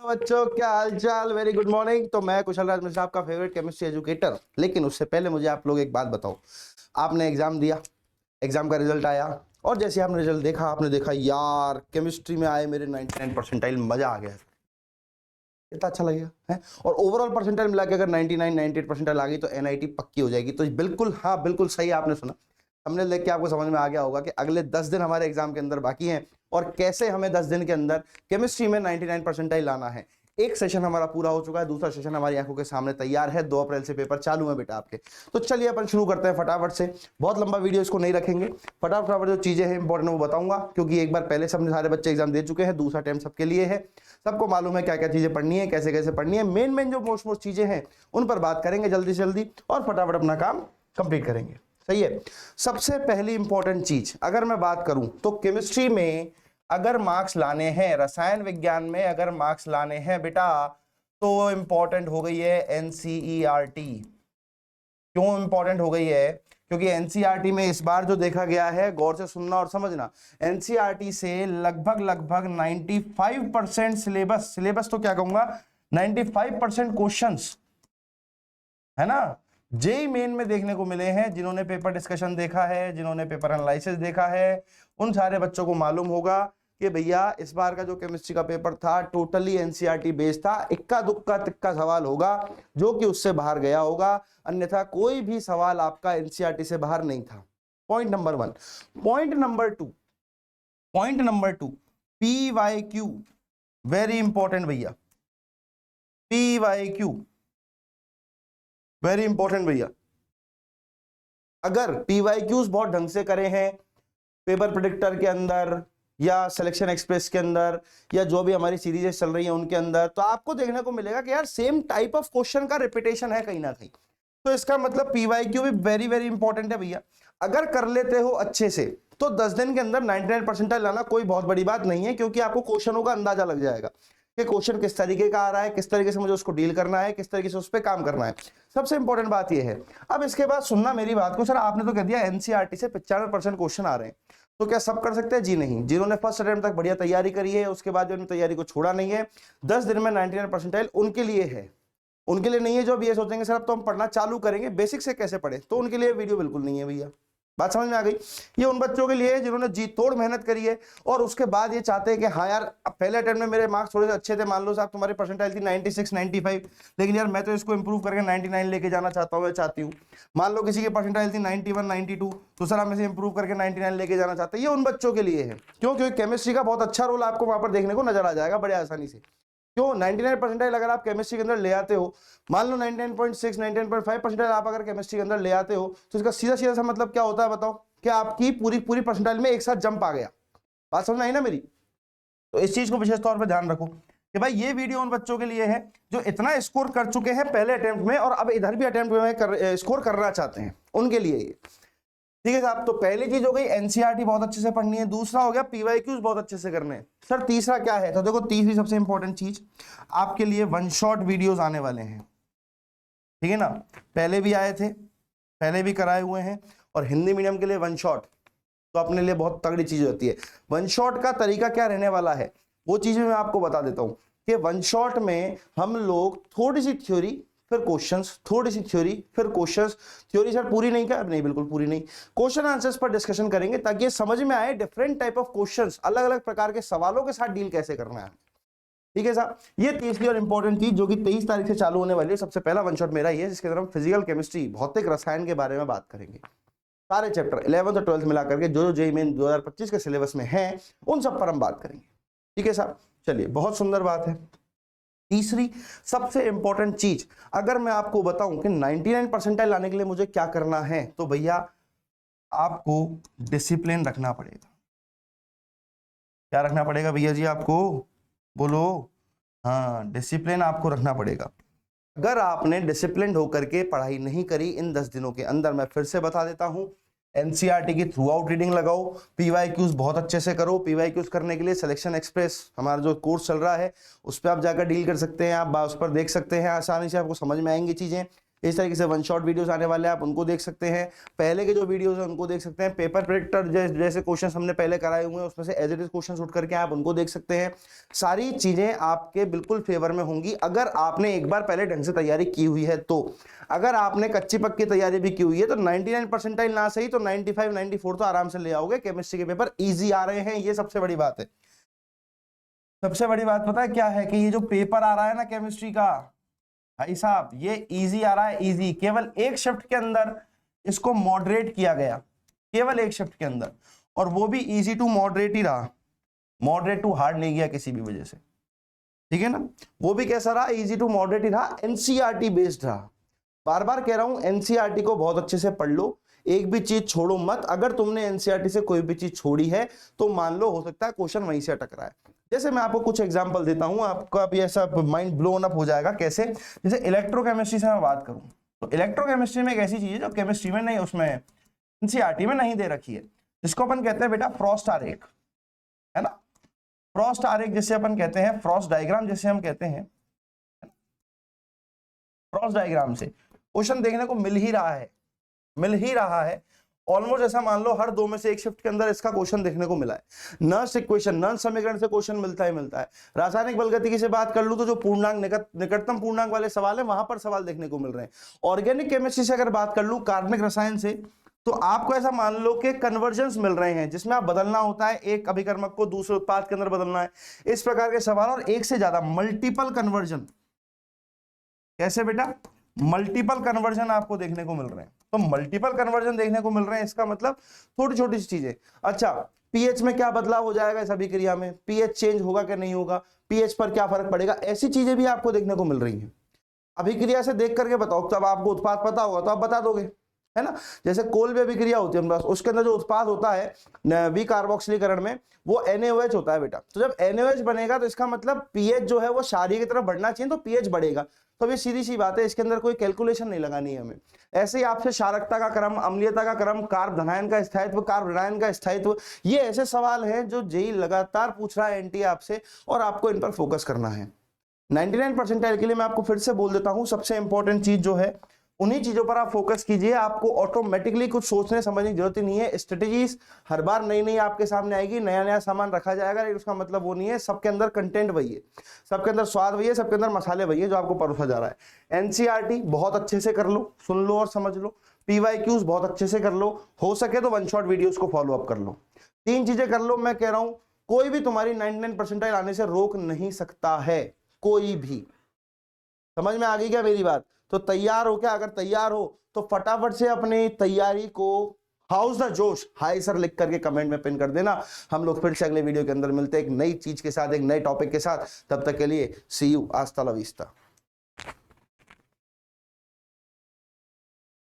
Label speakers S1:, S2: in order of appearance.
S1: बच्चों, क्या हाल चाल। Very good morning. तो मैं कुशल राज मिश्रा, आपका फेवरेट केमिस्ट्री एजुकेटर। लेकिन उससे पहले मुझे आप लोग एक बात बताओ, आपने एग्जाम दिया, एग्जाम का रिजल्ट आया, और जैसे आपने रिजल्ट देखा, आपने देखा यार केमिस्ट्री में आए मेरे 99 परसेंटाइल, मजा आ गया, कितना अच्छा लगेगा है। और ओवरऑल परसेंटाइल मिला के अगर 99 98 परसेंटाइल आ गई तो एनआईटी पक्की हो जाएगी। तो बिल्कुल, हाँ बिल्कुल सही आपने सुना। हमने देख के आपको समझ में आ गया होगा कि अगले 10 दिन हमारे एग्जाम के अंदर बाकी हैं और कैसे हमें 10 दिन के अंदर केमिस्ट्री में 99 परसेंटाइल लाना है। एक सेशन हमारा पूरा हो चुका है, दूसरा सेशन हमारी आंखों के सामने तैयार है। 2 अप्रैल से पेपर चालू है बेटा आपके। तो चलिए अपन शुरू करते हैं फटाफट से। बहुत लंबा वीडियो इसको नहीं रखेंगे, फटाफट जो चीजें हैं इंपॉर्टेंट वो बताऊंगा, क्योंकि एक बार पहले सबने सारे बच्चे एग्जाम दे चुके हैं, दूसरा टाइम सबके लिए है, सबको मालूम है क्या क्या चीजें पढ़नी है, कैसे कैसे पढ़नी है। मेन जो मोस्ट चीजें हैं उन पर बात करेंगे जल्दी से जल्दी और फटाफट अपना काम कंप्लीट करेंगे। सही है। सबसे पहली इंपॉर्टेंट चीज अगर मैं बात करूं तो केमिस्ट्री में अगर मार्क्स लाने हैं, रसायन विज्ञान में अगर मार्क्स लाने हैं बेटा, तो इंपॉर्टेंट हो गई है एनसीईआरटी। क्यों इंपॉर्टेंट हो गई है? क्योंकि एनसीईआरटी में इस बार जो देखा गया है, गौर से सुनना और समझना, एनसीईआरटी से लगभग 95% सिलेबस तो क्या कहूंगा, 95% क्वेश्चंस है ना, जेई मेन में देखने को मिले हैं। जिन्होंने पेपर डिस्कशन देखा है, जिन्होंने पेपर एनालिसिस देखा है, उन सारे बच्चों को मालूम होगा कि भैया इस बार का जो केमिस्ट्री का पेपर था टोटली एनसीईआरटी बेस्ड था। इक्का दुक्का तिक्का सवाल होगा जो कि उससे बाहर गया होगा, अन्यथा कोई भी सवाल आपका एनसीईआरटी से बाहर नहीं था। Point number 1। Point number two, PYQ very important भैया, पीवाईक्यू वेरी इंपॉर्टेंट भैया। अगर पीवाईक्यूज बहुत ढंग से करे हैं पेपर प्रेडिक्टर के अंदर या सिलेक्शन एक्सप्रेस के अंदर या जो भी हमारी सीरीज चल रही है उनके अंदर, तो आपको देखने को मिलेगा कि यार सेम टाइप ऑफ क्वेश्चन का रिपीटेशन है कहीं ना कहीं। तो इसका मतलब पीवाईक्यू भी वेरी वेरी इंपॉर्टेंट है भैया। अगर कर लेते हो अच्छे से तो 10 दिन के अंदर 99 परसेंटाइल लाना कोई बहुत बड़ी बात नहीं है, क्योंकि आपको क्वेश्चनों का अंदाजा लग जाएगा कि क्वेश्चन किस तरीके का आ रहा है, किस तरीके से मुझे उसको डील करना है, किस तरीके से उस पर काम करना है। सबसे इंपॉर्टेंट बात यह है। अब इसके बाद सुनना मेरी बात को, सर आपने तो कह दिया एनसीईआरटी से 95% क्वेश्चन आ रहे हैं, तो क्या सब कर सकते हैं? जी नहीं। जिन्होंने फर्स्ट अटेम्प्ट तक बढ़िया तैयारी करी है, उसके बाद जो तैयारी को छोड़ा नहीं है, 10 दिन में 99 परसेंटाइल उनके लिए है, उनके लिए नहीं है। जो अब ये सोचेंगे सर अब तो हम पढ़ना चालू करेंगे, बेसिक से कैसे पढ़े, तो उनके लिए वीडियो बिल्कुल नहीं है भैया। बात समझ में आ गई? ये उन बच्चों के लिए है जिन्होंने जी तोड़ मेहनत करी है और उसके बाद ये चाहते हैं कि हाँ यार अब पहले अटेम्प्ट में मेरे मार्क्स थोड़े से अच्छे थे, मान लो साहब तुम्हारी परसेंटाइल थी 96 95, लेकिन यार मैं तो इसको इंप्रूव करके 99 लेके जाना चाहता हूँ, चाहती हूँ। मान लो किसी की परसेंटाइल थी 91 92, तो सर हम इसे इंप्रूव करके 99 लेके जाना चाहते हैं। ये उन बच्चों के लिए है। क्यों? क्योंकि केमिस्ट्री का बहुत अच्छा रोल आपको वहां पर देखने को नजर आ जाएगा बड़े आसानी से। क्यों? 99 परसेंटाइल अगर आप केमिस्ट्री के अंदर ले आते हो, मान लो 99.6 99.5 परसेंटाइल आप अगर केमिस्ट्री के अंदर ले आते हो, तो इसका सीधा सीधा सा मतलब क्या होता है बताओ? कि आपकी पूरी परसेंटाइल में एक साथ जंप आ गया। बात समझ में आई ना मेरी? तो इस चीज को विशेष तौर पर ध्यान रखो कि भाई ये वीडियो उन बच्चों के लिए है जो इतना स्कोर कर चुके हैं पहले अटेम्प्ट में और अब इधर भी अटेम्प्ट में स्कोर करना चाहते हैं, उनके लिए ये। ठीक है साहब। तो पहली चीज हो गई एनसीईआरटी बहुत अच्छे से पढ़नी है, दूसरा हो गया पीवाईक्यूज बहुत अच्छे से करने हैं। सर तीसरा क्या है? तो देखो तीसरी सबसे इंपॉर्टेंट चीज आपके लिए वन शॉट वीडियोस आने वाले हैं। ठीक है ना? पहले भी आए थे, पहले भी कराए हुए हैं, और हिंदी मीडियम के लिए वन शॉट तो अपने लिए बहुत तगड़ी चीज होती है। वन शॉट का तरीका क्या रहने वाला है वो चीजें मैं आपको बता देता हूं कि वन शॉट में हम लोग थोड़ी सी थ्योरी फिर क्वेश्चंस, थोड़ी सी थ्योरी फिर क्वेश्चंस। थ्योरी सर पूरी नहीं क्या? नहीं, बिल्कुल पूरी नहीं। क्वेश्चन आंसर्स पर डिस्कशन करेंगे ताकि ये समझ में आए डिफरेंट टाइप ऑफ क्वेश्चंस, अलग अलग प्रकार के सवालों के साथ डील कैसे करना है। ठीक है साहब। ये तीसरी और इंपॉर्टेंट चीज जो कि 23 तारीख से चालू होने वाली है, सबसे पहला वन शॉट मेरा ही है, जिसके अंदर हम फिजिकल केमिस्ट्री, भौतिक रसायन के बारे में बात करेंगे। सारे चैप्टर 11th और 12th मिला करके जो जेईई मेन 2025 के सिलेबस में हैं उन सब पर हम बात करेंगे। ठीक है साहब। चलिए, बहुत सुंदर बात है। तीसरी सबसे इंपॉर्टेंट चीज अगर मैं आपको बताऊं कि 99 परसेंटाइल लाने के लिए मुझे क्या करना है, तो भैया आपको डिसिप्लिन रखना पड़ेगा। क्या रखना पड़ेगा भैया जी? आपको बोलो। हाँ, डिसिप्लिन आपको रखना पड़ेगा। अगर आपने डिसिप्लिन होकर के पढ़ाई नहीं करी इन 10 दिनों के अंदर, मैं फिर से बता देता हूं, एनसीईआरटी की थ्रू आउट रीडिंग लगाओ, पीवाईक्यूज बहुत अच्छे से करो। पीवाईक्यूज करने के लिए सिलेक्शन एक्सप्रेस हमारा जो कोर्स चल रहा है उस पर आप जाकर डील कर सकते हैं, आप उस पर देख सकते हैं, आसानी से आपको समझ में आएंगी चीजें। इस तरीके से वन शॉट वीडियोस आने वाले हैं, आप उनको देख सकते हैं। पहले के जो वीडियोस हैं उनको देख सकते हैं। पेपर प्रेडिक्टर जैसे क्वेश्चंस हमने पहले कराए हुए हैं, उसमें से एज इट इज क्वेश्चंस उठ करके आप उनको देख सकते हैं। सारी चीजें आपके बिल्कुल फेवर में होंगी अगर आपने एक बार पहले ढंग से तैयारी की हुई है तो। अगर आपने कच्ची पक्की तैयारी भी की हुई है तो 99 परसेंटाइल ना सही तो 95 94 तो आराम से ले आओगे। केमिस्ट्री के पेपर ईजी आ रहे हैं, ये सबसे बड़ी बात है। सबसे बड़ी बात पता है क्या है कि ये जो पेपर आ रहा है ना केमिस्ट्री का, भाई साहब ये इजी आ रहा है, इजी। केवल एक शिफ्ट के अंदर इसको मॉडरेट किया गया, केवल एक शिफ्ट के अंदर, और वो भी इजी टू मॉडरेट ही रहा, मॉडरेट टू हार्ड नहीं गया किसी भी वजह से, ठीक है ना। वो भी कैसा रहा, इजी टू मॉडरेट ही रहा, एनसीईआरटी बेस्ड रहा। बार बार कह रहा हूं एनसीईआरटी को बहुत अच्छे से पढ़ लो, एक भी चीज छोड़ो मत। अगर तुमने एनसीईआरटी से कोई भी चीज छोड़ी है तो मान लो हो सकता है क्वेश्चन वहीं से अटक रहा है। जैसे मैं आपको कुछ एग्जांपल देता हूं, आपका भी ऐसा माइंड ब्लोन अप हो जाएगा। कैसे, जैसे इलेक्ट्रोकेमिस्ट्री से मैं बात करूं तो इलेक्ट्रोकेमिस्ट्री में एक ऐसी चीज है जो केमिस्ट्री में नहीं, उसमें एनसीईआरटी में नहीं दे रखी है, जिसको अपन कहते हैं बेटा फ्रॉस्ट आरेख, है ना। फ्रॉस्ट आरेख जिसे अपन कहते हैं, फ्रॉस्ट डायग्राम जिसे हम कहते हैं, फ्रॉस्ट डायग्राम से क्वेश्चन देखने को मिल ही रहा है ऑलमोस्ट। ऐसा मान लो हर 2 में से 1 शिफ्ट के अंदर इसका क्वेश्चन देखने को मिला है। नर्स इक्वेशन, नर्स समीकरण से क्वेश्चन मिलता है। रासायनिक बलगतिकी से बात कर लूं तो जो पूर्णांक निकटतम पूर्णांक वाले सवाल है वहां पर सवाल देखने को मिल रहे हैं। ऑर्गेनिक केमिस्ट्री से अगर बात कर लूं, कार्बनिक रसायन से, तो आपको ऐसा मान लो कि कन्वर्जन्स मिल रहे हैं जिसमें आप बदलना होता है, एक अभिकर्मक को दूसरे उत्पाद के अंदर बदलना है, इस प्रकार के सवाल, और एक से ज्यादा मल्टीपल कन्वर्जन। कैसे बेटा, मल्टीपल कन्वर्जन आपको देखने को मिल रहे हैं। तो मल्टीपल कन्वर्जन देखने को मिल रहे हैं, इसका मतलब छोटी छोटी चीजें। अच्छा, पीएच में क्या बदलाव हो जाएगा इस अभिक्रिया में, पीएच चेंज होगा कि नहीं होगा, पीएच पर क्या फर्क पड़ेगा, ऐसी चीजें भी आपको देखने को मिल रही हैं। अभिक्रिया से देख करके बताओ, तब आपको उत्पाद पता होगा तो आप बता दोगे, है ना। जैसे कोल में अभिक्रिया होती है, उसके अंदर जो उत्पाद होता है वी कार्बोक्सिलीकरण में, वो NaOH होता है बेटा। तो जब NaOH बनेगा तो इसका मतलब पीएच जो है वो क्षारीय की तरफ बढ़ना चाहिए, तो पीएच बढ़ेगा। तो ये सीधी सी बात है, इसके अंदर कोई कैलकुलेशन नहीं लगानी है हमें। ऐसे ही आपसे क्षारकता का क्रम, अम्लीयता का क्रम, कार्ब धनायन का स्थायित्व, कार्ब ऋणायन का स्थायित्व, ये ऐसे सवाल हैं जो जेईई लगातार पूछ रहा है एनटीए आपसे, और आपको इन पर फोकस करना है। 99 परसेंटाइल के लिए मैं आपको फिर से बोल देता हूं, सबसे इंपॉर्टेंट चीज जो है उन्हीं चीजों पर आप फोकस कीजिए। आपको ऑटोमेटिकली कुछ सोचने समझने की जरूरत ही नहीं है। स्ट्रेटेजीज हर बार नई नई आपके सामने आएगी, नया नया सामान रखा जाएगा, लेकिन उसका मतलब वो नहीं है सबके अंदर कंटेंट वही है, सबके अंदर स्वाद वही है, सबके अंदर मसाले वही है जो आपको परोसा जा रहा है। एनसीईआरटी बहुत अच्छे से कर लो, सुन लो और समझ लो। पीवाईक्यूज बहुत अच्छे से कर लो, हो सके तो वन शॉट वीडियोस को फॉलो अप कर लो। 3 चीजें कर लो। मैं कह रहा हूं कोई भी तुम्हारी 99 परसेंटाइल आने से रोक नहीं सकता है, कोई भी। समझ में आ गई क्या मेरी बात? तो तैयार हो क्या? अगर तैयार हो तो फटाफट से अपनी तैयारी को हाउस द जोश हाई सर लिख करके कमेंट में पिन कर देना। हम लोग फिर से अगले वीडियो के अंदर मिलते हैं एक नई चीज के साथ, एक नए टॉपिक के साथ। तब तक के लिए सी यू, आस्ता ला विस्ता।